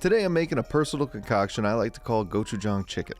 Today I'm making a personal concoction I like to call Gochujang chicken.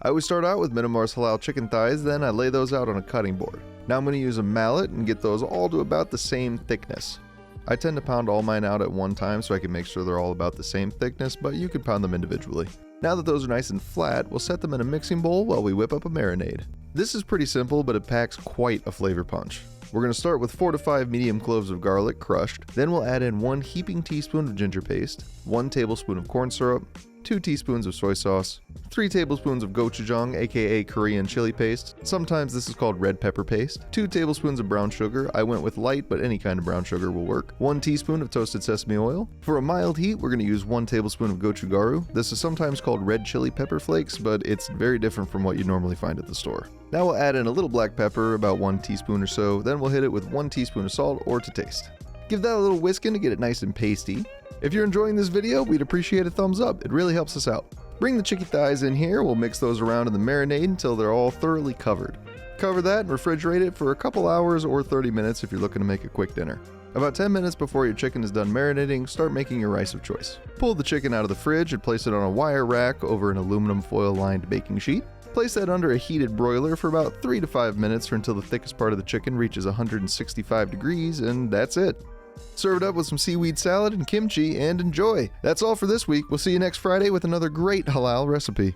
I always start out with Midamar's Halal chicken thighs, then I lay those out on a cutting board. Now I'm going to use a mallet and get those all to about the same thickness. I tend to pound all mine out at one time so I can make sure they're all about the same thickness, but you can pound them individually. Now that those are nice and flat, we'll set them in a mixing bowl while we whip up a marinade. This is pretty simple, but it packs quite a flavor punch. We're going to start with 4 to 5 medium cloves of garlic crushed, then we'll add in 1 heaping teaspoon of ginger paste, 1 tablespoon of corn syrup, 2 teaspoons of soy sauce, 3 tablespoons of gochujang aka Korean chili paste, sometimes this is called red pepper paste, 2 tablespoons of brown sugar, I went with light but any kind of brown sugar will work, 1 teaspoon of toasted sesame oil. For a mild heat we're going to use 1 tablespoon of gochugaru. This is sometimes called red chili pepper flakes, but it's very different from what you normally find at the store. Now we'll add in a little black pepper, about 1 teaspoon or so, then we'll hit it with 1 teaspoon of salt or to taste. Give that a little whisking to get it nice and pasty. If you're enjoying this video, we'd appreciate a thumbs up, it really helps us out. Bring the chicken thighs in here, we'll mix those around in the marinade until they're all thoroughly covered. Cover that and refrigerate it for a couple hours or 30 minutes if you're looking to make a quick dinner. About 10 minutes before your chicken is done marinating, start making your rice of choice. Pull the chicken out of the fridge and place it on a wire rack over an aluminum foil lined baking sheet. Place that under a heated broiler for about 3 to 5 minutes or until the thickest part of the chicken reaches 165 degrees, and that's it. Serve it up with some seaweed salad and kimchi and enjoy! That's all for this week. We'll see you next Friday with another great halal recipe.